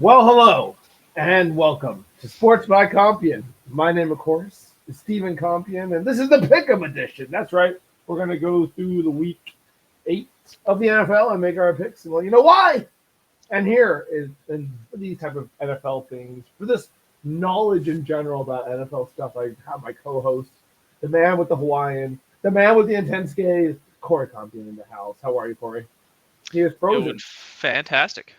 Well, hello and welcome to Sports by Compion. My name, of course, is Stephen Compion, and this is the Pick'em edition. That's right. We're going to go through the week 8 of the NFL and make our picks, and well, you know why. And here is and for these type of NFL things, for this knowledge in general about NFL stuff, I have my co-host, the man with the Hawaiian, the man with the intense gaze, Corey Compion in the house. How are you, Corey? He is Doing frozen. fantastic.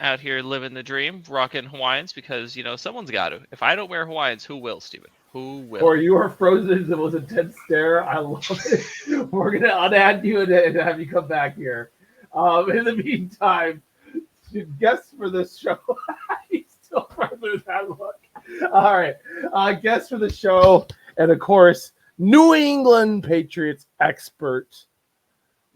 Out here living the dream, rocking Hawaiians because, someone's got to. If I don't wear Hawaiians, who will, Steven? Who will? Or you are frozen. The most intense stare. I love it. We're gonna unadd you and have you come back here. In the meantime, guests for this show. He's still further that look. All right, guests for the show, and of course, New England Patriots expert,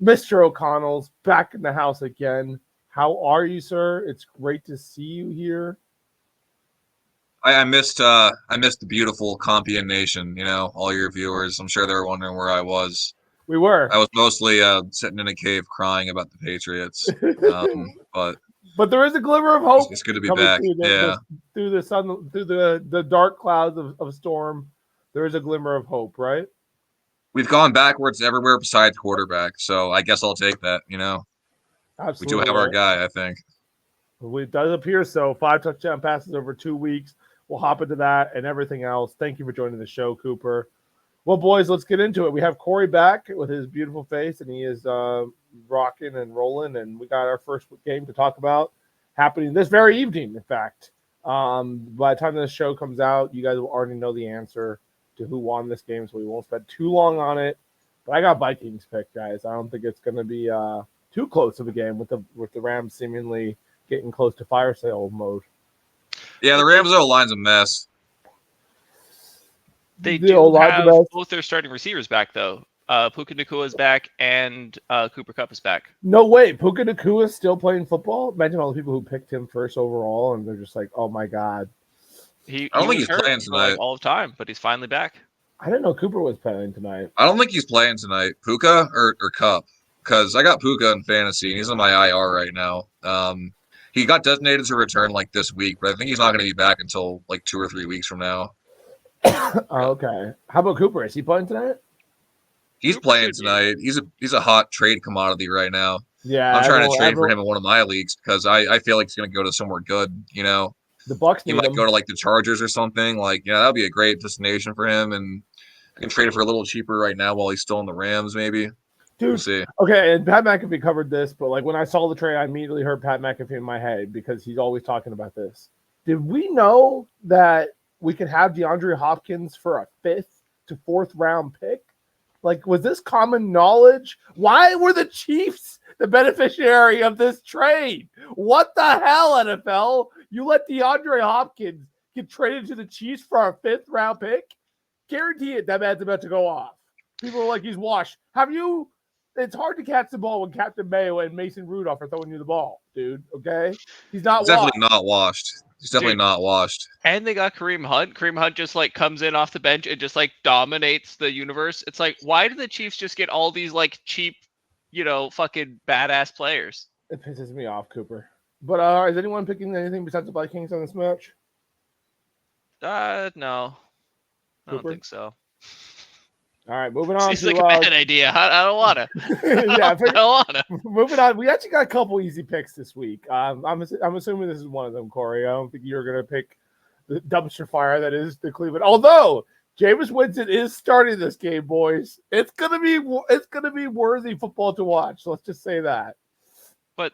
Mr. O'Connell's back in the house again. How are you, sir? It's great to see you here. I missed the beautiful Compian Nation, all your viewers. I'm sure they were wondering where I was. We were. I was mostly sitting in a cave crying about the Patriots. But there is a glimmer of hope. It's good to be coming back. Through the sun, through the dark clouds of storm, there is a glimmer of hope, right? We've gone backwards everywhere besides quarterback, so I guess I'll take that. Absolutely. We do have our guy, I think. It does appear so. 5 touchdown passes over 2 weeks. We'll hop into that and everything else. Thank you for joining the show, Cooper. Well, boys, let's get into it. We have Corey back with his beautiful face, and he is rocking and rolling. And we got our first game to talk about happening this very evening, in fact. By the time this show comes out, you guys will already know the answer to who won this game, so we won't spend too long on it. But I got Vikings picked, guys. I don't think it's going to be too close of a game with the Rams seemingly getting close to fire sale mode. Yeah, the Rams O-line's a mess. They do have both their starting receivers back, though. Puka Nacua is back, and Cooper Kupp is back. No way. Puka Nacua is still playing football? Imagine all the people who picked him first overall, and they're just like, oh, my God. I don't think he's playing tonight. All the time, but he's finally back. I didn't know Cooper was playing tonight. I don't think he's playing tonight. Puka or Kupp? Because I got Puka in fantasy, and he's on my IR right now. He got designated to return this week, but I think he's not going to be back until 2 or 3 weeks from now. Okay. How about Cooper? Is he playing tonight? He's playing tonight. He's a hot trade commodity right now. Yeah. I'm trying to trade for him in one of my leagues because I feel like he's going to go to somewhere good. The Bucks. He might go to the Chargers or something. That would be a great destination for him, and I can trade it for a little cheaper right now while he's still in the Rams, maybe. Dude, we'll see. Okay, and Pat McAfee covered this, but when I saw the trade, I immediately heard Pat McAfee in my head because he's always talking about this. Did we know that we could have DeAndre Hopkins for a 5th to 4th round pick? Was this common knowledge? Why were the Chiefs the beneficiary of this trade? What the hell, NFL? You let DeAndre Hopkins get traded to the Chiefs for a 5th round pick? Guarantee it, that man's about to go off. People are like, he's washed. It's hard to catch the ball when Captain Mayo and Mason Rudolph are throwing you the ball, dude. Okay? He's definitely not washed. He's definitely not washed. And they got Kareem Hunt. Kareem Hunt just comes in off the bench and just dominates the universe. It's why do the Chiefs just get all these cheap, fucking badass players? It pisses me off, Cooper. But is anyone picking anything besides the Vikings on this match? No. I don't think so. All right, moving on. Seems like a bad idea. I don't want to. Yeah, I don't want to. Moving on. We actually got a couple easy picks this week. I'm assuming this is one of them, Corey. I don't think you're going to pick the dumpster fire that is the Cleveland. Although Jameis Winston is starting this game, boys. It's gonna be worthy football to watch. Let's just say that. But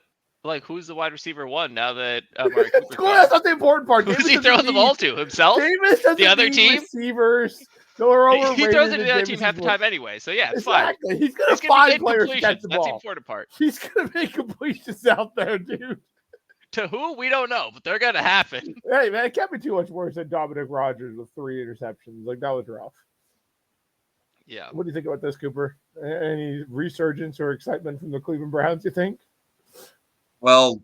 who's the wide receiver one now that Amari Cooper? That's not the important part. Who's he throwing the ball to? Himself? Jameis doesn't the other team? Receivers. He throws it to the other team half the time anyway, so yeah, it's fine. He's gonna find players to catch the ball. That's the important part. He's gonna make completions out there, dude. To who? We don't know, but they're gonna happen. Hey man, it can't be too much worse than Dominic Rodgers with 3 interceptions. That was rough. Yeah. What do you think about this, Cooper? Any resurgence or excitement from the Cleveland Browns, you think? Well,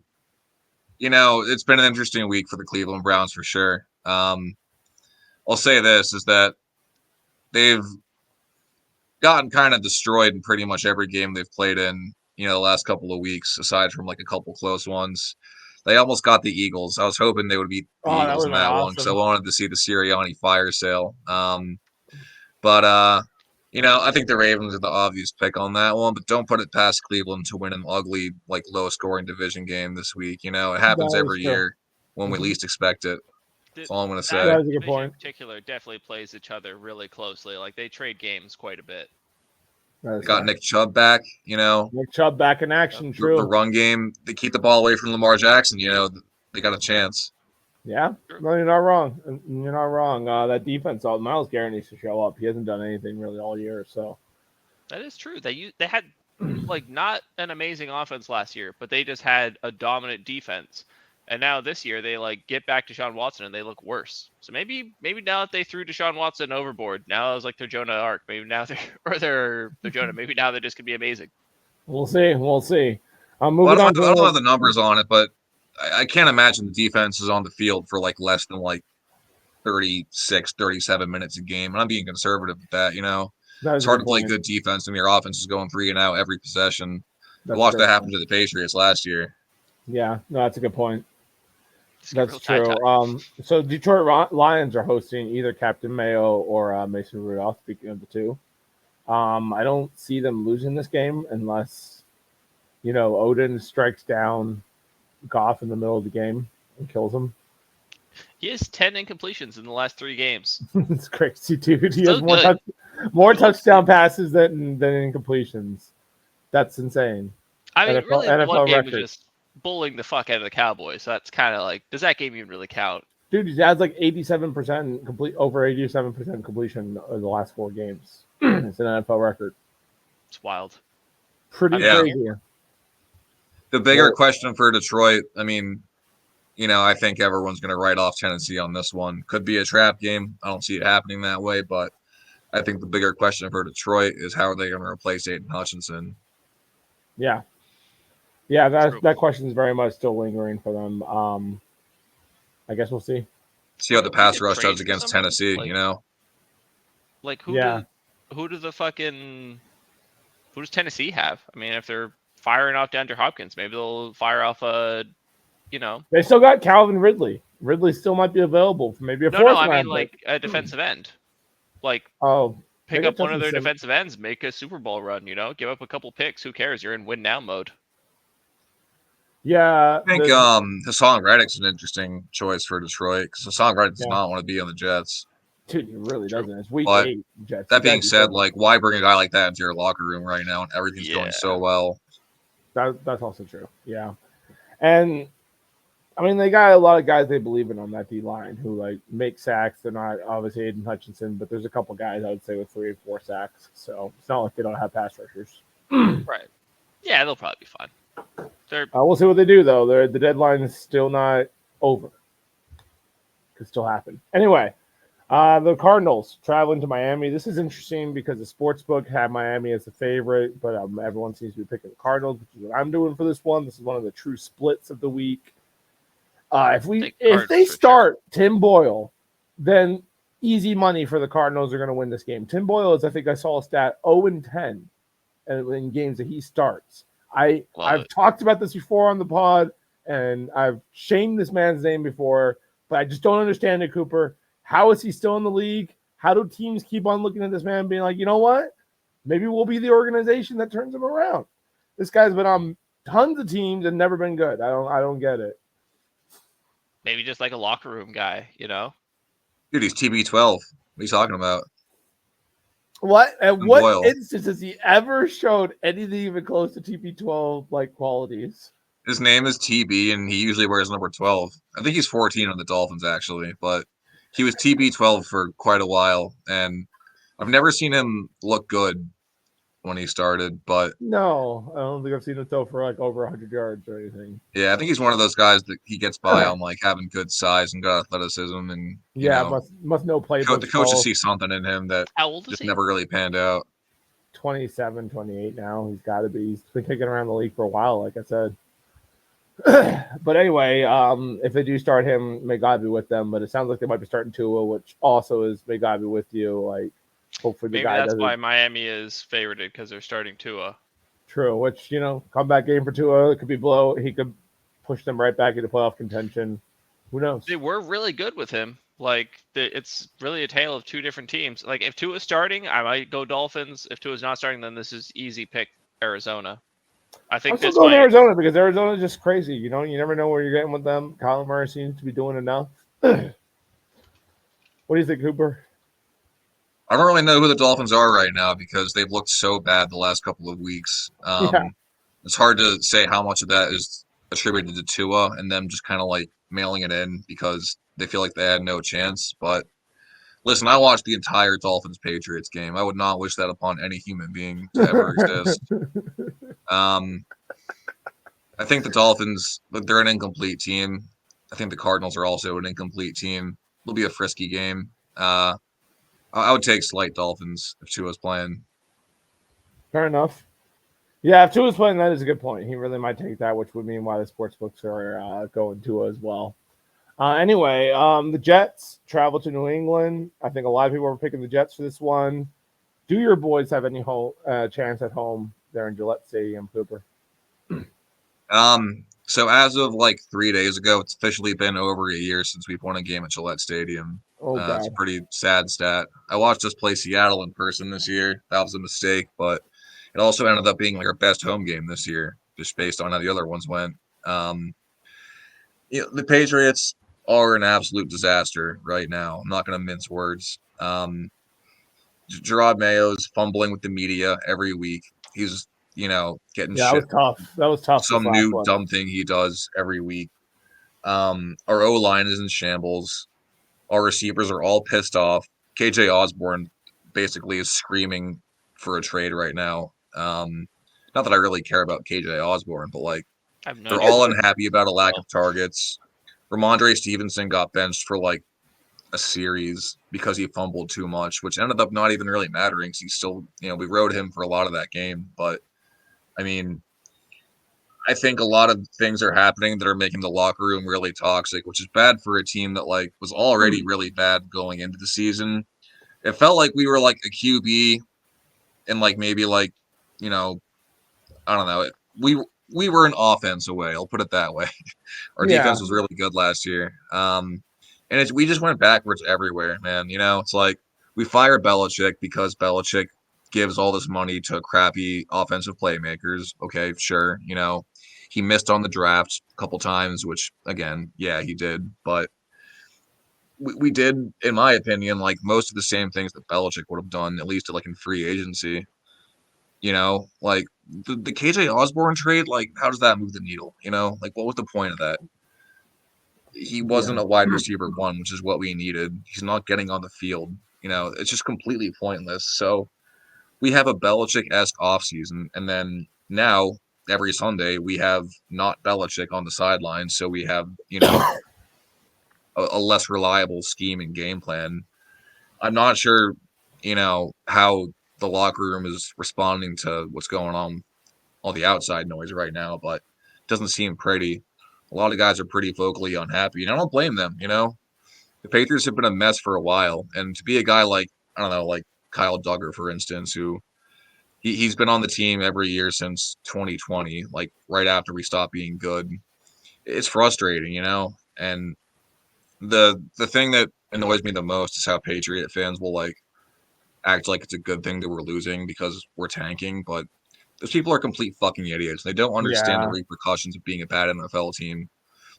it's been an interesting week for the Cleveland Browns for sure. I'll say this is that they've gotten kind of destroyed in pretty much every game they've played in, the last couple of weeks, aside from a couple close ones. They almost got the Eagles. I was hoping they would beat the Oh, that Eagles would've in been that one because I awesome. wanted to see the Sirianni fire sale. But I think the Ravens are the obvious pick on that one, but don't put it past Cleveland to win an ugly, like low-scoring division game this week. It happens That is every true. year when we Mhm. least expect it. That's all I'm gonna That say. That is a good division in point. particular definitely plays each other really closely. Like they trade games quite a bit. That They is got fair. Nick Chubb back. Nick Chubb back in action. The True. run game. They keep the ball away from Lamar Jackson. They got a chance. Yeah. True. No, you're not wrong. You're not wrong. That defense, Miles Garrett needs to show up. He hasn't done anything really all year. So That is true. They had like not an amazing offense last year, but they just had a dominant defense. And now this year they like get back to Deshaun Watson and they look worse. So maybe now that they threw Deshaun Watson overboard, now it's like their Jonah arc. Maybe now they're Jonah. Maybe now they're just gonna be amazing. we'll see. We'll see. I'm Well, moving on I don't to have the numbers on it, but I can't imagine the defense is on the field for like less than like 36, 37 minutes a game. And I'm being conservative with that. that is It's a hard good to play point. good defense when your offense is going 3-and-out every possession. That's a Watch great that happen point. to the Patriots last year. Yeah, no, that's a good point. Just get That's real true. tie-tie. So Detroit Lions are hosting either Captain Mayo or Mason Rudolph. Speaking of the two, I don't see them losing this game unless Odin strikes down Goff in the middle of the game and kills him. He has 10 incompletions in the last 3 games. It's crazy, dude. He So has more good. more He looks touchdown passes than incompletions. That's insane. I mean, NFL, really, the one NFL game was record. just bullying the fuck out of the Cowboys. So that's kind of like, does that game even really count? Dude, he has like 87% complete, over 87% completion in the last 4 games. It's an NFL record. It's wild. Pretty Yeah. crazy. The bigger Well- question for Detroit, I think everyone's going to write off Tennessee on this one. Could be a trap game. I don't see it happening that way, but I think the bigger question for Detroit is how are they going to replace Aiden Hutchinson? Yeah. Yeah, True. that question is very much still lingering for them. I guess we'll see. See how the Who pass could rush trade does for against somebody? Tennessee, Like Yeah. who does Tennessee have? I mean, if they're firing off DeAndre Hopkins, maybe they'll fire off They still got Calvin Ridley. Ridley still might be available for maybe a fourth I round mean like pick. a defensive end. Like Oh, pick they up got one of their Justin defensive ends, make a Super Bowl run, give up a couple picks, who cares? You're in win now mode. Yeah. I think Hassan Reddick's an interesting choice for Detroit because Hassan Reddick does Yeah. not want to be on the Jets. Dude, he really True. doesn't. It's week But 8, Jets. That You gotta being be said, kidding. like, why bring a guy like that into your locker room right now when everything's going so well? That's also true. Yeah. And I mean, they got a lot of guys they believe in on that D line who like make sacks. They're not obviously Aiden Hutchinson, but there's a couple guys I would say with 3 or 4 sacks. So it's not like they don't have pass rushers. Right. Yeah, they'll probably be fine. They're We'll see what they do though. The deadline is still not over. Could still happen. Anyway, the Cardinals traveling to Miami. This is interesting because the sportsbook had Miami as the favorite, but everyone seems to be picking the Cardinals, which is what I'm doing for this one. This is one of the true splits of the week. If Take they Cardinals for start Tim Boyle, then easy money for the Cardinals are going to win this game. Tim Boyle is, I think I saw a stat, 0-10 in games that he starts. I've talked about this before on the pod, and I've shamed this man's name before, but I just don't understand it, Cooper. How is he still in the league? How do teams keep on looking at this man being like, you know what? Maybe we'll be the organization that turns him around. This guy's been on tons of teams and never been good. I don't get it. maybe just like a locker room guy, Dude, he's TB12. What are you talking about? What at Tim what Boyle. instance has he ever showed anything even close to TP12 like qualities? His name is TB, and he usually wears number 12. I think he's 14 on the Dolphins, actually, but he was TB12 for quite a while, and I've never seen him look good when he started, but No, I don't think I've seen him throw for like over 100 yards or anything. yeah, I think he's one of those guys that he gets by on like having good size and good athleticism, and Must know playbook. the coaches see something in him that How old is just he? never really panned out. 27, 28 now. He's got to be. He's been kicking around the league for a while, like I said. But anyway, if they do start him, may God be with them. But it sounds like they might be starting Tua, which also is may God be with you. Like, hopefully the Maybe guy that's doesn't. why Miami is favorited because they're starting Tua. True, which comeback game for Tua. It could be blow. He could push them right back into playoff contention. Who knows? They were really good with him. Like it's really a tale of two different teams. Like if Tua's starting, I might go Dolphins. If Tua's not starting, then this is easy pick Arizona. I think I'm still this going might. Arizona because Arizona's just crazy. You know, you never know where you're getting with them. Kyler Murray seems to be doing enough. What do you think, Cooper? I don't really know who the Dolphins are right now because they've looked so bad the last couple of weeks. Yeah. It's hard to say how much of that is attributed to Tua and them just kind of like mailing it in because they feel like they had no chance. But listen, I watched the entire Dolphins-Patriots game. I would not wish that upon any human being to ever exist. I think the Dolphins, they're an incomplete team. I think the Cardinals are also an incomplete team. It'll be a frisky game. I would take slight Dolphins if Tua's playing. Fair enough. Yeah, if Tua's playing, that is a good point. He really might take that, which would mean why the sports books are going Tua as well. Anyway, the Jets travel to New England. I think a lot of people are picking the Jets for this one. Do your boys have any chance at home there in Gillette Stadium, Cooper? So as of like 3 days ago, it's officially been over a year since we've won a game at Gillette Stadium. Oh, God. It's a pretty sad stat. I watched us play Seattle in person this year. That was a mistake, but it also ended up being like our best home game this year, just based on how the other ones went. The Patriots are an absolute disaster right now. I'm not going to mince words. Gerard Mayo's fumbling with the media every week. He's getting Yeah, shit. That was tough. Some new dumb thing he does every week. Our O-line is in shambles. Our receivers are all pissed off. KJ Osborne basically is screaming for a trade right now. Not that I really care about KJ Osborne, but like they're all unhappy about a lack of targets. Ramondre Stevenson got benched for like a series because he fumbled too much, which ended up not even really mattering because he's still, we rode him for a lot of that game. But I mean, I think a lot of things are happening that are making the locker room really toxic, which is bad for a team that like was already really bad going into the season. It felt like we were like a QB and like maybe like, I don't know. We were an offense away. I'll put it that way. Our defense was really good last year. And we just went backwards everywhere, man. It's like we fire Belichick because Belichick gives all this money to crappy offensive playmakers. Okay, sure. He missed on the draft a couple times, which again, yeah, he did. But we did, in my opinion, like most of the same things that Belichick would have done, at least like in free agency. Like the KJ Osborne trade, like how does that move the needle? Like what was the point of that? He wasn't a wide receiver one, which is what we needed. He's not getting on the field. It's just completely pointless. So we have a Belichick-esque offseason, and then now every Sunday we have not Belichick on the sideline, so we have, a less reliable scheme and game plan. I'm not sure, how the locker room is responding to what's going on, all the outside noise right now, but it doesn't seem pretty. A lot of guys are pretty vocally unhappy, and I don't blame them, The Patriots have been a mess for a while, and to be a guy like, I don't know, like Kyle Duggar, for instance, who he's been on the team every year since 2020, like right after we stopped being good. It's frustrating, And the thing that annoys me the most is how Patriot fans will like act like it's a good thing that we're losing because we're tanking, but those people are complete fucking idiots. They don't understand the repercussions of being a bad NFL team.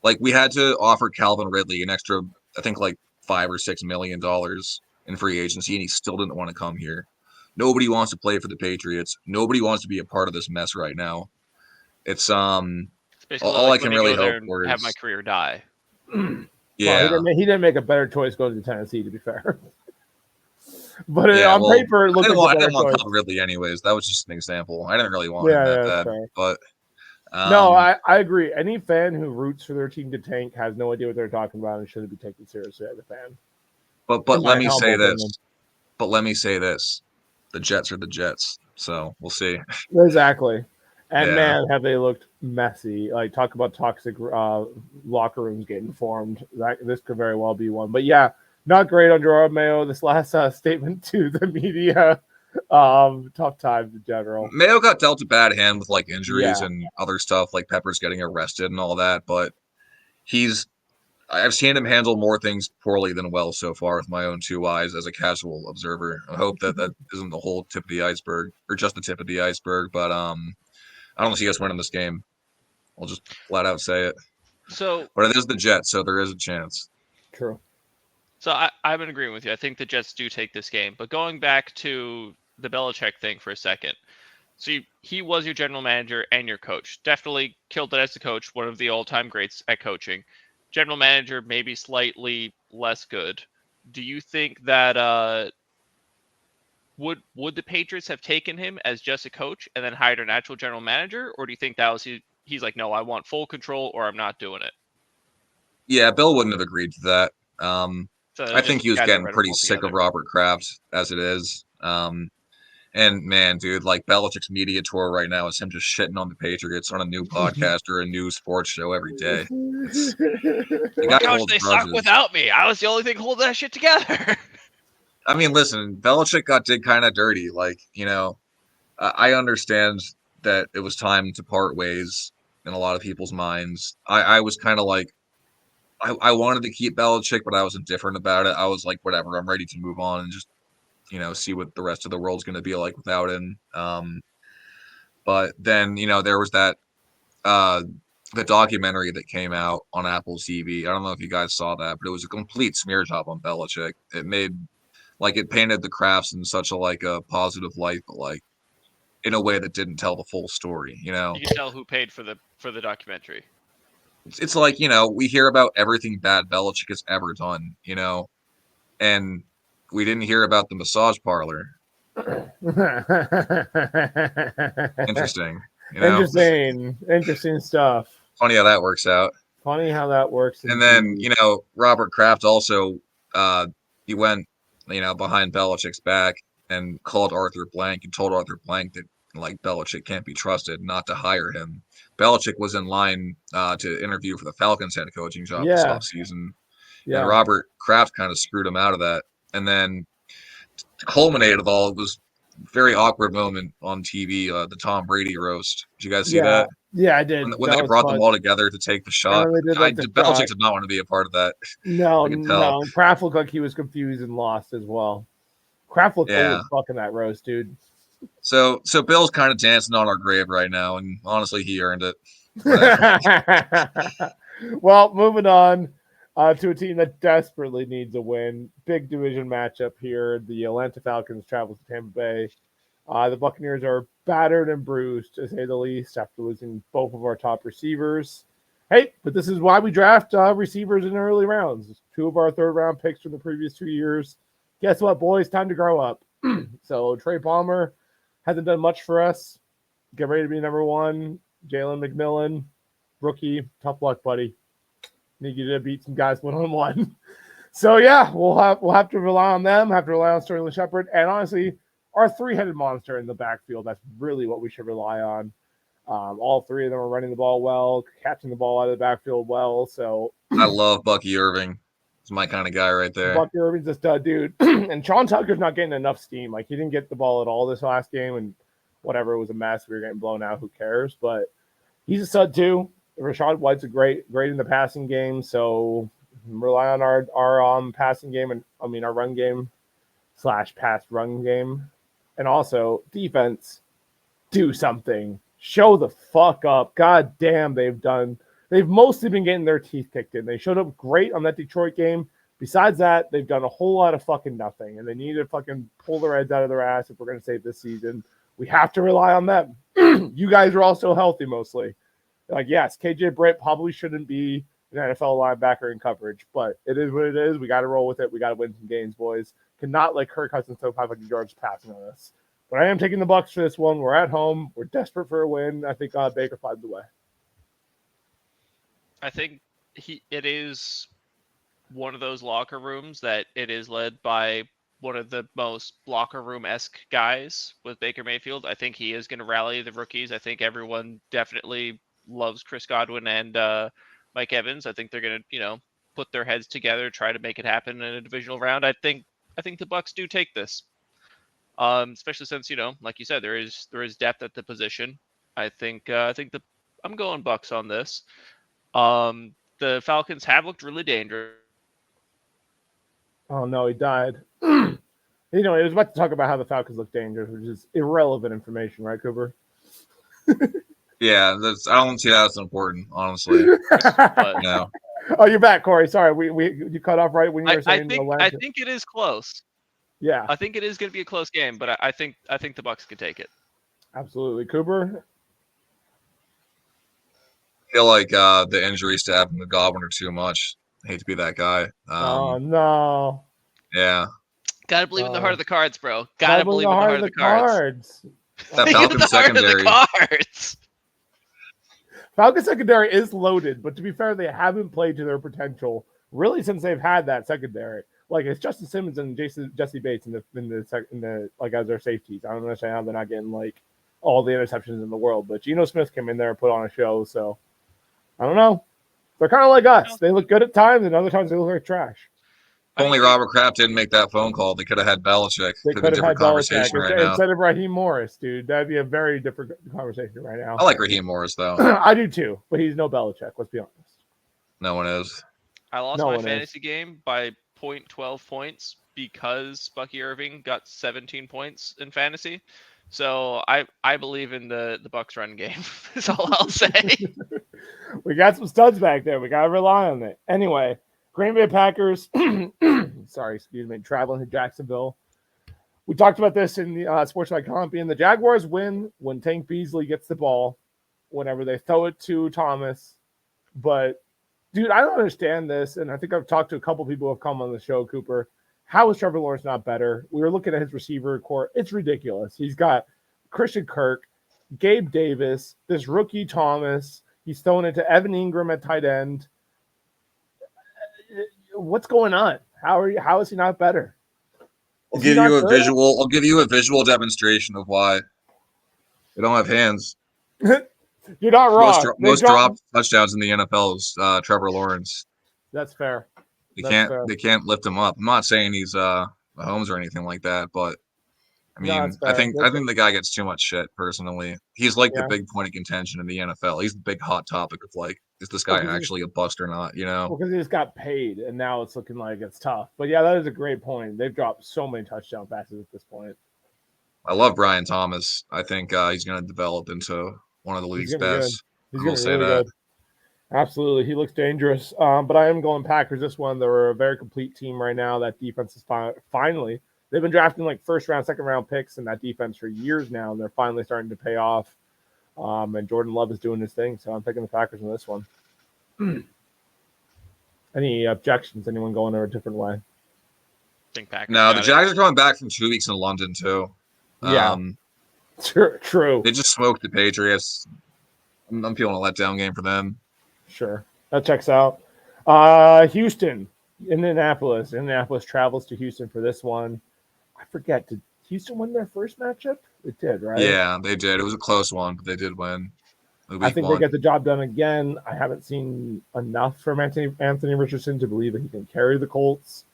Like we had to offer Calvin Ridley an extra, I think like $5 or $6 million in free agency, and he still didn't want to come here. Nobody wants to play for the Patriots. Nobody wants to be a part of this mess right now. It's all like I can really hope for is have my career die. Yeah, well, he didn't make a better choice going to Tennessee, to be fair. But on paper, it looked like a better choice. I didn't want Calvin Ridley anyways. That was just an example. I didn't really want him that bad. Fair. But no, I agree. Any fan who roots for their team to tank has no idea what they're talking about and shouldn't be taken seriously as a fan. But let me say this. But let me say this. The Jets are the Jets. So we'll see. Exactly. And man, have they looked messy. Like, talk about toxic locker rooms getting formed. This could very well be one. But yeah, not great on Gerard Mayo. This last statement to the media. Tough times in general. Mayo got dealt a bad hand with like injuries Yeah. and other stuff, like Peppers getting arrested and all that. But I've seen him handle more things poorly than well so far with my own two eyes as a casual observer. I hope that isn't the whole tip of the iceberg or just the tip of the iceberg. But I don't see us winning this game. I'll just flat out say it. So But it is the Jets, so there is a chance. True. So I'm in agreement with you. I think the Jets do take this game. But going back to the Belichick thing for a second. So he was your general manager and your coach. Definitely killed it as a coach, one of the all-time greats at coaching. General manager, maybe slightly less good. Do you think that would the Patriots have taken him as just a coach and then hired an actual general manager? Or do you think that was he's like, no, I want full control or I'm not doing it? Yeah, Bill wouldn't have agreed to that. So I just think he was guys that getting read them pretty all sick of together. Robert Kraft as it is. And man, dude, like Belichick's media tour right now is him just shitting on the Patriots on a new podcast or a new sports show every day. The guy Coach, holds they suck grudges. without me. I was the only thing holding that shit together. I mean, listen, Belichick did kind of dirty. Like, I understand that it was time to part ways in a lot of people's minds. I was kind of like, I wanted to keep Belichick, but I was indifferent about it. I was like, whatever, I'm ready to move on and just, see what the rest of the world's going to be like without him. But then, there was that the documentary that came out on Apple TV. I don't know if you guys saw that, but it was a complete smear job on Belichick. It painted the Crafts in such a positive light, but like in a way that didn't tell the full story. You can tell who paid for the documentary. It's like, we hear about everything bad Belichick has ever done, and we didn't hear about the massage parlor. Interesting, Interesting stuff. Funny how that works out. Funny how that works. And then, indeed. Robert Kraft also, he went, behind Belichick's back and called Arthur Blank and told Arthur Blank that, like, Belichick can't be trusted not to hire him. Belichick was in line to interview for the Falcons head coaching job this Yeah. offseason. And Yeah. Robert Kraft kind of screwed him out of that. And then to culminate it all, it was a very awkward moment on TV, the Tom Brady roast. Did you guys see that? Yeah, I did. When That they was brought fun. them all together to take the shot. And they did, the Belichick shot. did not want to be a part of that. No, I could tell. no. Kraft looked like he was confused and lost as well. Kraft looked old Yeah. as fuck in that roast, dude. So Bill's kind of dancing on our grave right now, and honestly, he earned it. Well, moving on to a team that desperately needs a win. Big division matchup here. The Atlanta Falcons travel to Tampa Bay. The Buccaneers are battered and bruised, to say the least, after losing both of our top receivers. Hey, but this is why we draft receivers in early rounds. 2 of our third-round picks from the previous 2 years. Guess what, boys? Time to grow up. So Trey Palmer hasn't done much for us. Get ready to be number 1. Jalen McMillan, rookie. Tough luck, buddy. Need you to beat some guys one-on-one. So yeah, we'll have to rely on them. Have to rely on Sterling Shepard, and honestly, our 3-headed monster in the backfield. That's really what we should rely on. All 3 of them are running the ball well, catching the ball out of the backfield well. So I love Bucky Irving. He's my kind of guy right there. Bucky Irving's a stud, dude. And Sean Tucker's not getting enough steam. Like, he didn't get the ball at all this last game, and whatever, it was a mess. We were getting blown out. Who cares? But he's a stud too. Rachaad White's a great in the passing game. So rely on our passing game and our run game / pass run game, and also defense. Do something. Show the fuck up. God damn, they've mostly been getting their teeth kicked in. They showed up great on that Detroit game. Besides that, they've done a whole lot of fucking nothing, and they need to fucking pull their heads out of their ass if we're going to save this season. We have to rely on them. You guys are all still healthy mostly. Like, yes, KJ Britt probably shouldn't be an NFL linebacker in coverage, but it is what it is. We got to roll with it. We got to win some games, boys. Cannot let Kirk Cousins throw 500 yards passing on us. But I am taking the Bucs for this one. We're at home. We're desperate for a win. I think Baker finds the way. I think it is one of those locker rooms that it is led by one of the most locker room-esque guys with Baker Mayfield. I think he is going to rally the rookies. I think everyone definitely loves Chris Godwin and Mike Evans. I think they're going to, put their heads together, try to make it happen in a divisional round. I think the Bucs do take this. Especially since, like you said, there is depth at the position. I think I'm going Bucks on this. The Falcons have looked really dangerous. Oh no, he died. He was about to talk about how the Falcons look dangerous, which is irrelevant information, right, Cooper? Yeah, I don't see that as important, honestly. But No. Oh, you're back, Corey. Sorry, you cut off right when you were saying I think it is close. Yeah, I think it is going to be a close game, but I think the Bucks can take it. absolutely, Cooper. I feel like the injuries to Evan McGowan are too much. I hate to be that guy. Oh no. Yeah. Gotta believe in the heart of the cards, bro. Gotta believe in the heart of the cards. That Believe in Falcon the heart of the secondary. cards. Falcon secondary is loaded, but to be fair, they haven't played to their potential really since they've had that secondary. Like it's Justin Simmons and Jesse Bates in the like as their safeties. I don't understand how they're not getting like all the interceptions in the world. But Geno Smith came in there and put on a show. So I don't know. They're kind of like us. They look good at times, and other times they look like trash. If only Robert Kraft didn't make that phone call, they could have had Belichick. They Could have could have had conversation Belichick right now. instead of Raheem Morris, dude. That'd be a very different conversation right now. I like Raheem Morris though. I do too, but he's no Belichick. Let's be honest. No one is. I lost my fantasy game by 0.12 points because Bucky Irving got 17 points in fantasy. So I believe in the Bucks run game. Is all I'll say. We got some studs back there. We gotta rely on it. Anyway, Green Bay Packers. Traveling to Jacksonville. We talked about this in the Sports Icon. And the Jaguars win when Tank Beasley gets the ball, whenever they throw it to Thomas. But dude, I don't understand this, and I think I've talked to a couple people who have come on the show, Cooper. How is Trevor Lawrence not better? We were looking at his receiver core. It's ridiculous. He's got Christian Kirk, Gabe Davis, this rookie Thomas. He's throwing it to Evan Ingram at tight end. What's going on? How is he not better? I'll give you a visual demonstration of why. They don't have hands. You're not wrong. Most dropped touchdowns in the NFL is Trevor Lawrence. That's fair. They can't lift him up. I'm not saying he's Mahomes or anything like that, but I mean, I think the guy gets too much shit personally. He's like the big point of contention in the NFL. He's the big hot topic of like, is this guy actually a bust or not? Well, because he just got paid, and now it's looking like it's tough. But yeah, that is a great point. They've dropped so many touchdown passes at this point. I love Brian Thomas. I think he's going to develop into one of the league's best. He's going to be really good. Absolutely. He looks dangerous. But I am going Packers this one. They're a very complete team right now. That defense is finally – they've been drafting like first-round, second-round picks in that defense for years now, and they're finally starting to pay off. And Jordan Love is doing his thing, so I'm picking the Packers in this one. Any objections? Anyone going there a different way? I think Packers. No, the Jags are coming back from 2 weeks in London, too. Yeah. True. They just smoked the Patriots. I'm feeling a letdown game for them. Sure. That checks out. Houston, Indianapolis. Indianapolis travels to Houston for this one. I forget. Did Houston win their first matchup? It did, right? Yeah, they did. It was a close one, but they did win. I think they get the job done again. I haven't seen enough from Anthony Richardson to believe that he can carry the Colts.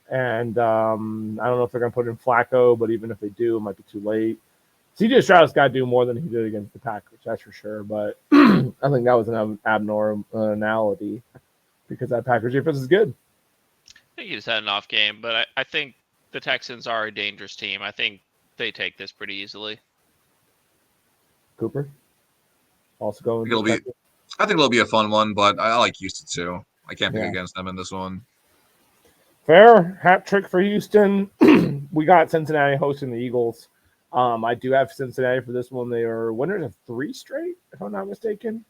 And I don't know if they're going to put in Flacco, but even if they do, it might be too late. CJ Stroud's got to do more than he did against the Packers, that's for sure. But I think that was an abnormality because that Packers defense is good. I think he just had an off game, but I think the Texans are a dangerous team. I think they take this pretty easily. Cooper? Also going. I think it'll be a fun one, but I like Houston too. I can't pick against them in this one. Fair. Hat trick for Houston. We got Cincinnati hosting the Eagles. I do have Cincinnati for this one. They are winners of 3 straight, if I'm not mistaken.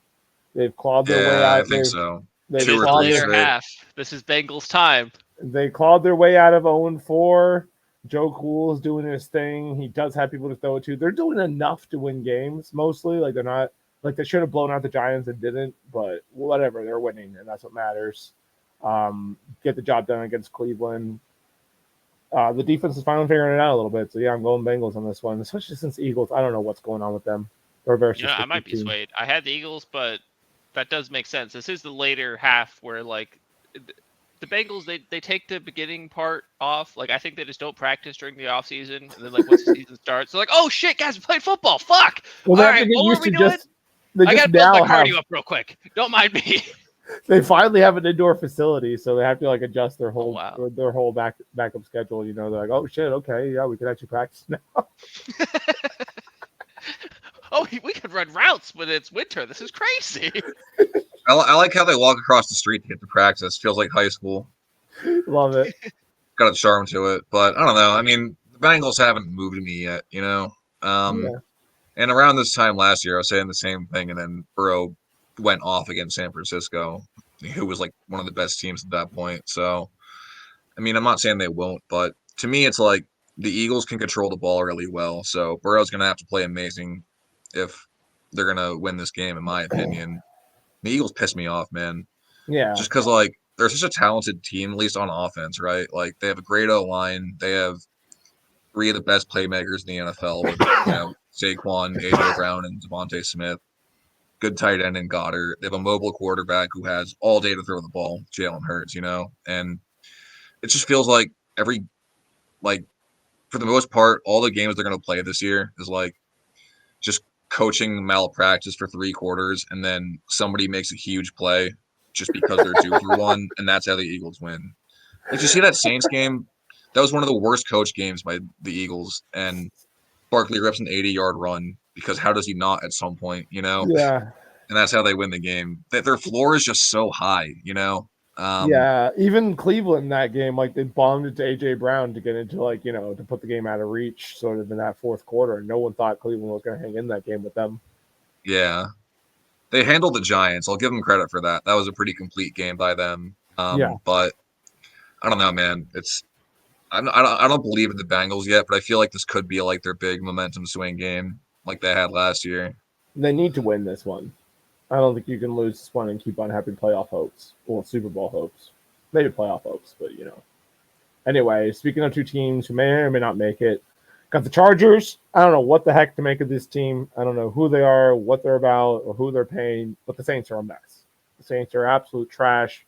They've clawed their way out. I think so. This is the later half. This is Bengals time. They clawed their way out of 0-4. Joe Cool is doing his thing. He does have people to throw it to. They're doing enough to win games, mostly. Like, they're not – like, they should have blown out the Giants and didn't, but whatever. They're winning, and that's what matters. Get the job done against Cleveland. The defense is finally figuring it out a little bit. So, yeah, I'm going Bengals on this one, especially since Eagles. I don't know what's going on with them. They're very I might be swayed. I had the Eagles, but that does make sense. This is the later half where, like, the Bengals, they take the beginning part off. Like, I think they just don't practice during the offseason. And then, like, once the season starts, they're like, oh, shit, guys, we played football. Fuck. Well, All they have to right, get what were used we to doing? they I got just to build my now have cardio up real quick. Don't mind me. they finally have an indoor facility, so they have to like adjust their whole wow. their whole backup schedule. You know, they're like, oh shit, okay, yeah, we can actually practice now. Oh, we could run routes when it's winter. This is crazy. I like how they walk across the street to get to practice. Feels like high school. Love it. Got a charm to it, but I don't know. I mean, the Bengals haven't moved me yet, you know. Yeah. And around this time last year, I was saying the same thing, and then Burrow went off against San Francisco, who was like one of the best teams at that point. So, I mean, I'm not saying they won't, but to me, it's like the Eagles can control the ball really well. So Burrow's going to have to play amazing if they're going to win this game, in my opinion. The Eagles piss me off, man. Yeah. Just because, like, they're such a talented team, at least on offense, right? Like, they have a great O-line. They have three of the best playmakers in the NFL with, Saquon, A.J. Brown, and Devontae Smith. Good tight end in Goddard. They have a mobile quarterback who has all day to throw the ball, Jalen Hurts, and it just feels like like, for the most part, all the games they're going to play this year is like just coaching malpractice for 3 quarters, and then somebody makes a huge play just because they're due for one, and that's how the Eagles win. Like, you see that Saints game? That was one of the worst coach games by the Eagles, and Barkley rips an 80-yard run because how does he not at some point, Yeah. And that's how they win the game. That their floor is just so high, Yeah, even Cleveland that game, like they bombed it to AJ Brown to get into to put the game out of reach sort of in that fourth quarter. No one thought Cleveland was going to hang in that game with them. Yeah. They handled the Giants. I'll give them credit for that. That was a pretty complete game by them. Yeah. But I don't know, man. I don't believe in the Bengals yet, but I feel like this could be like their big momentum swing game like they had last year. They need to win this one. I don't think you can lose this one and keep on having playoff hopes or Super Bowl hopes. Maybe playoff hopes, but Anyway, speaking of two teams who may or may not make it, got the Chargers. I don't know what the heck to make of this team. I don't know who they are, what they're about, or who they're paying, but the Saints are a mess. The Saints are absolute trash.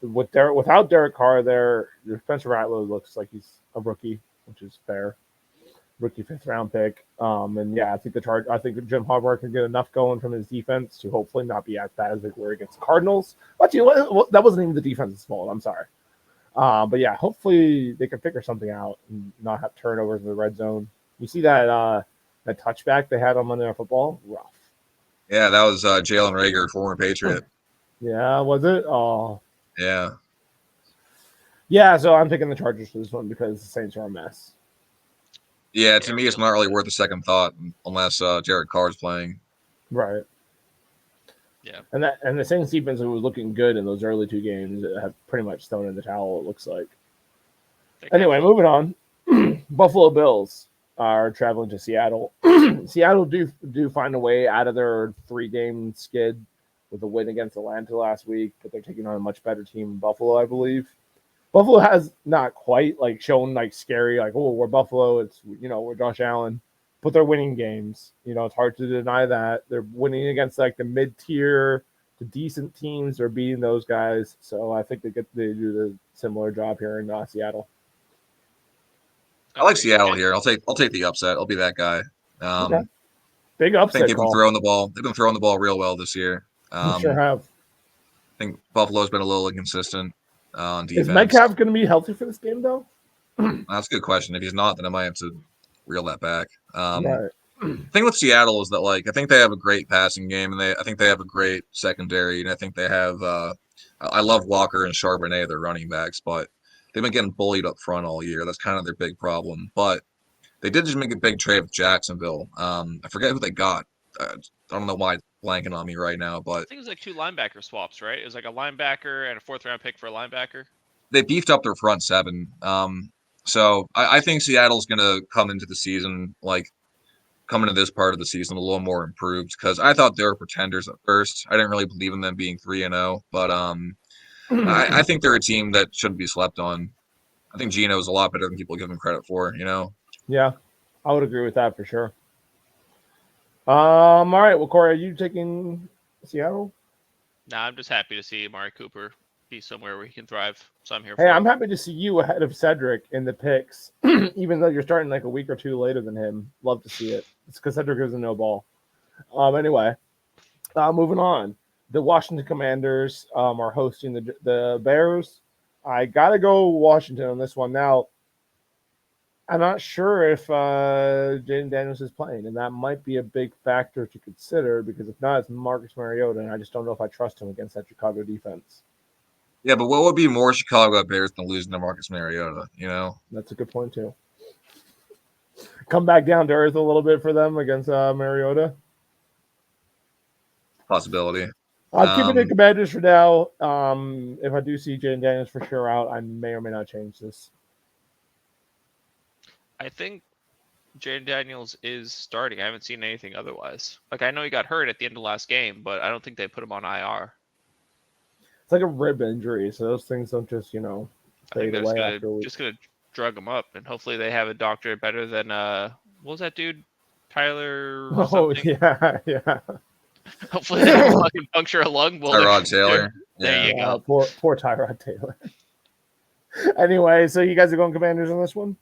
Without Derek Carr there, Spencer Rattler looks like he's a rookie, which is fair. Rookie 5th-round pick. And yeah, I think Jim Harbaugh can get enough going from his defense to hopefully not be as bad as they were against the Cardinals. But that wasn't even the defense's fault. I'm sorry. But yeah, hopefully they can figure something out and not have turnovers in the red zone. You see that touchback they had on Monday Night Football? Rough. Yeah, that was Jalen Reagor, former Patriot. Yeah, was it? Oh. Yeah. Yeah, so I'm picking the Chargers for this one because the Saints are a mess. Yeah, to me, it's not really worth a second thought unless Jared Carr is playing. Right. Yeah. And the Saints defense was looking good in those early 2 games have pretty much thrown in the towel, it looks like. Anyway, moving on. Buffalo Bills are traveling to Seattle. Seattle do find a way out of their 3-game skid with a win against Atlanta last week, but they're taking on a much better team in Buffalo, I believe. Buffalo has not quite shown scary, oh, we're Buffalo. It's, we're Josh Allen, but they're winning games. It's hard to deny that they're winning against the mid-tier to decent teams. They're beating those guys. So I think they do the similar job here in Seattle. I like Seattle here. I'll take the upset. I'll be that guy. Okay. Big upset. I think they've been throwing the ball. They've been throwing the ball real well this year. Sure have. I think Buffalo's been a little inconsistent on defense. Is Metcalf going to be healthy for this game, though? That's a good question. If he's not, then I might have to reel that back. Right. The thing with Seattle is that I think they have a great passing game, and I think they have a great secondary, and I think they have. I love Walker and Charbonnet, their running backs, but they've been getting bullied up front all year. That's kind of their big problem. But they did just make a big trade with Jacksonville. I forget who they got. I don't know why it's blanking on me right now, but I think it was 2 linebacker swaps, right? It was a linebacker and a 4th-round pick for a linebacker. They beefed up their front 7. So I think Seattle's going to come into the season coming to this part of the season a little more improved because I thought they were pretenders at first. I didn't really believe in them being 3-0, but I think they're a team that shouldn't be slept on. I think Geno is a lot better than people give him credit for, Yeah, I would agree with that for sure. All right. Well, Corey, are you taking Seattle? Nah, I'm just happy to see Amari Cooper be somewhere where he can thrive. So I'm here Hey, for I'm it. happy to see you ahead of Cedric in the picks, even though you're starting like a week or two later than him. Love to see it. It's because Cedric is a no ball. Anyway, moving on. The Washington Commanders are hosting the Bears. I gotta go Washington on this one. Now, I'm not sure if Jaden Daniels is playing, and that might be a big factor to consider because if not, it's Marcus Mariota, and I just don't know if I trust him against that Chicago defense. Yeah, but what would be more Chicago Bears than losing to Marcus Mariota? You know, That's a good point too. Come back down to earth a little bit for them against Mariota. possibility. I'll keep it in Commanders for now. If I do see Jaden Daniels for sure out, I may or may not change this. I think Jaden Daniels is starting. I haven't seen anything otherwise. Like, I know he got hurt at the end of last game, but I don't think they put him on IR. It's like a rib injury, so those things don't just, I think fade they're away after a week. just gonna drug him up, and hopefully they have a doctor better than what was that dude, Tyler? Oh, something? yeah. Hopefully they don't fucking puncture a lung. Tyrod Taylor. There you go. Poor Tyrod Taylor. Anyway, so you guys are going Commanders on this one?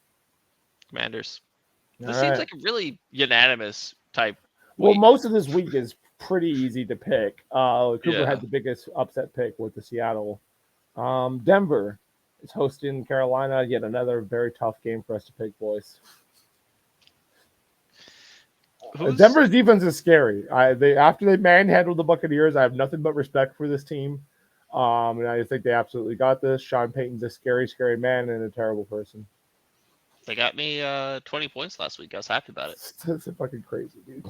Commanders. All This right. seems like a really unanimous type. Well, week. most of this week is pretty easy to pick. Cooper Yeah. had the biggest upset pick with the Seattle. Denver is hosting Carolina. Yet another very tough game for us to pick, boys. Denver's defense is scary. After they manhandled the Buccaneers, I have nothing but respect for this team. And I think they absolutely got this. Sean Payton's a scary, scary man and a terrible person. They got me 20 points last week. I was happy about it. That's fucking crazy, dude.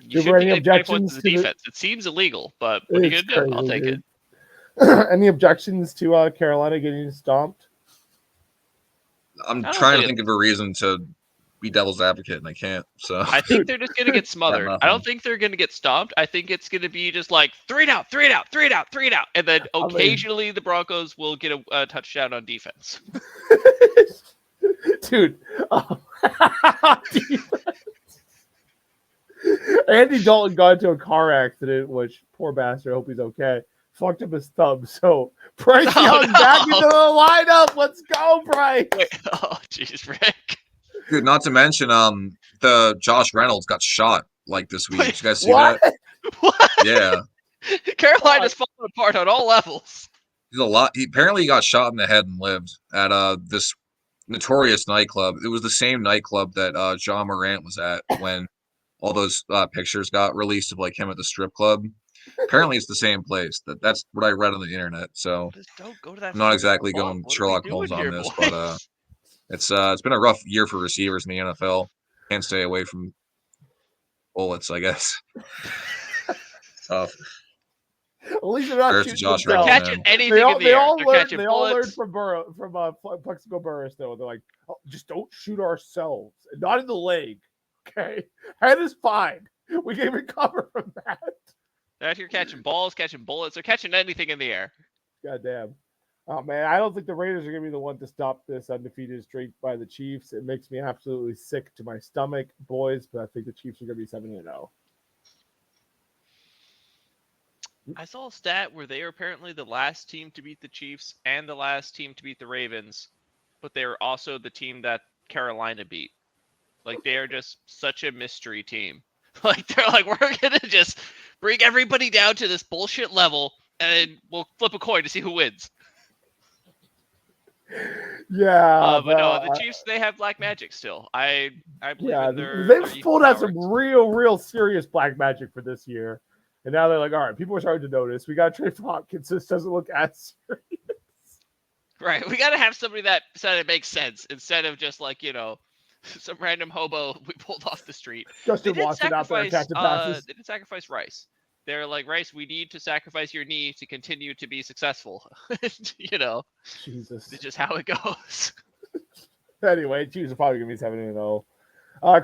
You Is there should any be getting 20 points objections as a to the- defense. It seems illegal, but what are you It's gonna do? I'll crazy, take it. dude. Any objections to Carolina getting stomped? I'm I don't trying to see it. think of a reason to be devil's advocate, and I can't. So I think they're just gonna get smothered. I nothing. don't think they're gonna get stomped. I think it's gonna be just like 3 and out, 3 and out, 3 and out, 3 and out, and then I mean- occasionally the Broncos will get a touchdown on defense. Dude. Andy Dalton got into a car accident, which poor bastard, I hope he's okay. Fucked up his thumb. So Bryce Oh, Young back no. into the lineup. Let's go, Bryce. Wait, oh jeez, Rick. Dude, not to mention the Josh Reynolds got shot like this week. Did you guys see What? that? What? Yeah. Carolina's falling apart on all levels. He's a lot. He apparently got shot in the head and lived at this notorious nightclub. It was the same nightclub that John Morant was at when all those pictures got released of like him at the strip club. Apparently, it's the same place. That's what I read on the internet. So Just don't go to that. I'm not fucking exactly club. going What are we Sherlock doing Holmes on here, this, boys? but it's been a rough year for receivers in the NFL. Can't stay away from bullets, I guess. Tough. At least they're not There's shooting Josh themselves. Reynolds. catching man. anything in the air. They're catching They all learned bullets. from Plexico Burris, though. They're like, oh, just don't shoot ourselves. Not in the leg. Okay. Head is fine. We can recover from that. They're out here catching balls, catching bullets. They're catching anything in the air. God damn. Oh man, I don't think the Raiders are gonna be the one to stop this undefeated streak by the Chiefs. It makes me absolutely sick to my stomach, boys, but I think the Chiefs are gonna be 7-0. I saw a stat where they are apparently the last team to beat the Chiefs and the last team to beat the Ravens, but they are also the team that Carolina beat. Like, they are just such a mystery team. Like, they're like, we're gonna just bring everybody down to this bullshit level, and we'll flip a coin to see who wins. Yeah, But no, the Chiefs, they have black magic still. I believe yeah, in their they've pulled out some powers. real serious black magic for this year. And now they're like, all right, people are starting to notice. We got Trey Hopkins. This doesn't look as serious. Right, we gotta have somebody that makes sense instead of just like, some random hobo we pulled off the street. Justin Watson out there catching passes. They did sacrifice Rice. They're like, Rice, we need to sacrifice your knee to continue to be successful. It's Jesus. just how it goes. Anyway, Chiefs are probably going to be 7-0.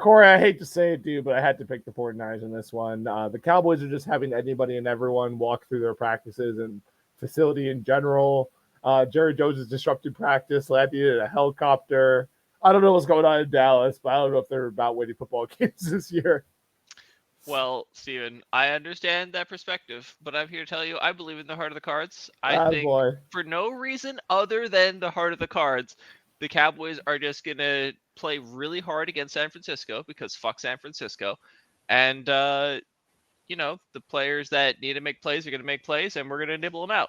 Corey, I hate to say it, dude, but I had to pick the 49ers in this one. The Cowboys are just having anybody and everyone walk through their practices and facility in general. Jerry Jones has disrupted practice, landed in a helicopter. I don't know what's going on in Dallas, but I don't know if they're about winning football games this year. Well, Steven, I understand that perspective, but I'm here to tell you I believe in the heart of the cards. I Ah, think boy. for no reason other than the heart of the cards, the Cowboys are just going to play really hard against San Francisco because fuck San Francisco. And, the players that need to make plays are going to make plays, and we're going to nibble them out.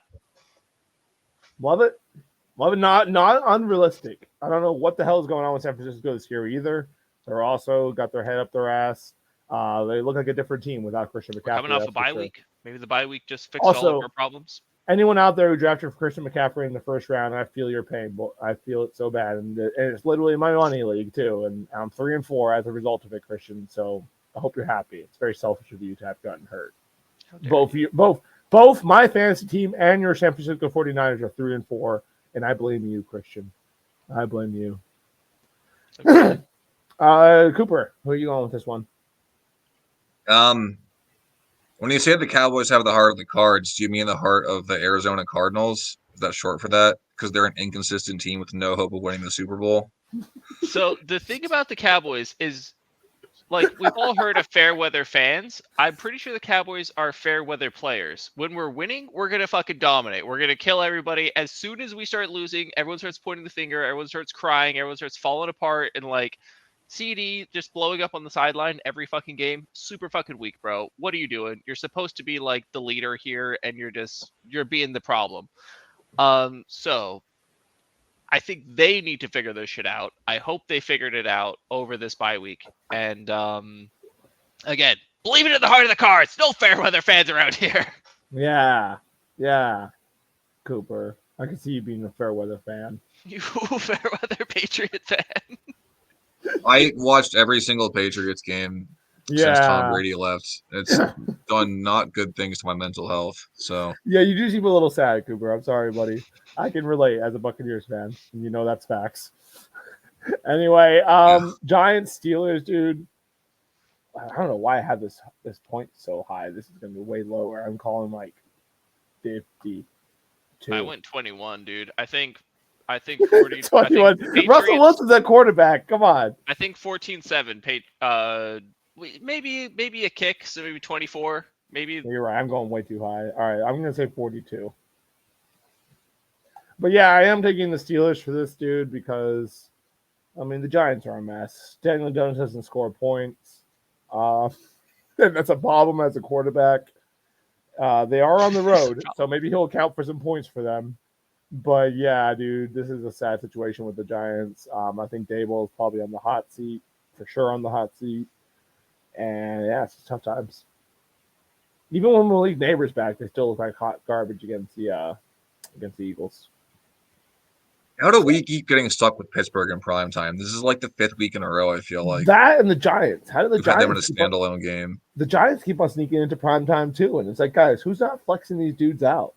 Love it. Love it. Not unrealistic. I don't know what the hell is going on with San Francisco this year either. They're also got their head up their ass. They look like a different team without Christian McCaffrey. We're coming off that's a for bye sure. week. Maybe the bye week just fixed all Also, of our problems. anyone out there who drafted Christian McCaffrey in the first round, I feel your pain. I feel it so bad, and it's literally my money league too. And I'm 3-4 as a result of it, Christian. So I hope you're happy. It's very selfish of you to have gotten hurt. How dare you. Both my fantasy team and your San Francisco 49ers are 3-4, and I blame you, Christian. I blame you. Okay. Cooper, who are you going with this one? When you say the Cowboys have the heart of the cards, do you mean the heart of the Arizona Cardinals? Is that short for that? Because they're an inconsistent team with no hope of winning the Super Bowl. So the thing about the Cowboys is, like, we've all heard of fair weather fans. I'm pretty sure the Cowboys are fair weather players. When we're winning, we're going to fucking dominate. We're going to kill everybody. As soon as we start losing, everyone starts pointing the finger. Everyone starts crying. Everyone starts falling apart. And, like, CD just blowing up on the sideline every fucking game. Super fucking weak, bro. What are you doing? You're supposed to be, like, the leader here, and you're being the problem. So I think they need to figure this shit out. I hope they figured it out over this bye week. And again, believe it in the heart of the cards. No fair weather fans around here. Yeah, Cooper. I can see you being a fair weather fan. You fair weather Patriot fan. I watched every single Patriots game since Tom Brady left. It's done not good things to my mental health. So Yeah, you do seem a little sad, Cooper. I'm sorry, buddy. I can relate as a Buccaneers fan. And you know that's facts. Anyway, Giants, Steelers, dude. I don't know why I have this point so high. This is going to be way lower. I'm calling like 52. I went 21, dude. I think 40. 21. Russell Wilson's at quarterback. Come on. I think 14-7. Maybe a kick, so maybe 24. Maybe. You're right. I'm going way too high. All right, I'm going to say 42. But yeah, I am taking the Steelers for this dude because, I mean, the Giants are a mess. Daniel Jones doesn't score points. And that's a problem as a quarterback. They are on the road, so maybe he'll account for some points for them. But yeah, dude, this is a sad situation with the Giants. I think Dable is probably on the hot seat, for sure on the hot seat. And yeah, it's tough times. Even when Malik Neighbors back, they still look like hot garbage against the Eagles. how do we keep getting stuck with Pittsburgh in prime time? This is like the 5th week in a row, I feel like. That and the Giants. How do the We've had them in a Giants standalone game. The Giants keep on sneaking into prime time too, and it's like, guys, who's not flexing these dudes out?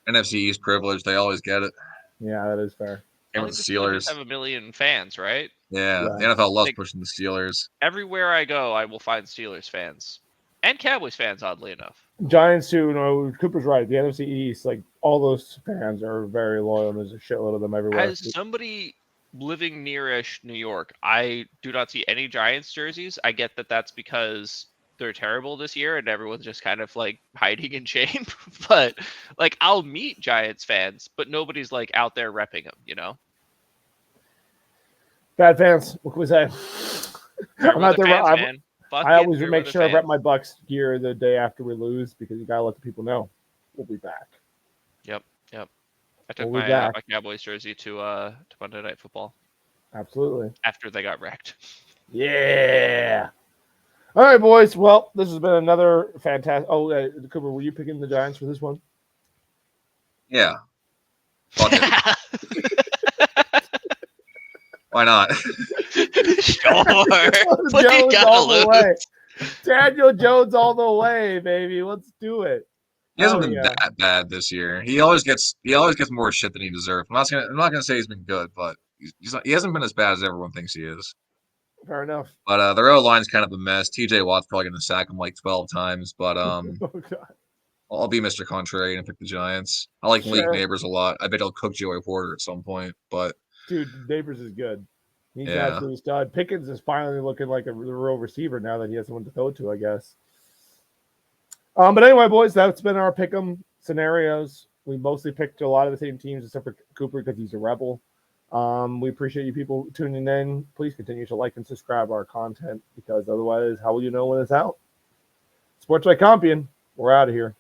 NFC East privilege, they always get it. Yeah, that is fair. And with the Steelers. Have a million fans, right? Yeah, the NFL loves pushing the Steelers. Everywhere I go, I will find Steelers fans and Cowboys fans, oddly enough. Giants too. No, Cooper's right. The NFC East, like all those fans are very loyal. There's a shitload of them everywhere. As somebody living nearish New York, I do not see any Giants jerseys. I get that that's because they're terrible this year and everyone's just kind of like hiding in shame. But like, I'll meet Giants fans, but nobody's like out there repping them, you know? Bad fans. What can we say? I'm out there. Fans, I always make sure I rep my Bucks gear the day after we lose because you gotta let the people know we'll be back. Yep. I took my Cowboys jersey to Monday Night Football. Absolutely. After they got wrecked. Yeah. All right, boys. Well, this has been another fantastic. Oh, Cooper, were you picking the Giants for this one? Yeah. Fuck it. Why not? Sure. Jones all the way. Daniel Jones all the way, baby. Let's do it. He hasn't been that bad this year. He always gets more shit than he deserves. I'm not gonna say he's been good, but he hasn't been as bad as everyone thinks he is. Fair enough. But their O-line's kind of a mess. TJ Watt's probably gonna sack him like 12 times. But Oh, God. I'll be Mr. Contrarian and pick the Giants. I like Malik Neighbors a lot. I bet he'll cook Joey Porter at some point. But dude, Neighbors is good. He's absolutely stud. Pickens is finally looking like a real receiver now that he has someone to throw to, I guess. But anyway, boys, that's been our pick'em scenarios. We mostly picked a lot of the same teams except for Cooper because he's a rebel. We appreciate you people tuning in. Please continue to like and subscribe our content because otherwise, how will you know when it's out? Sports by Compion. We're out of here.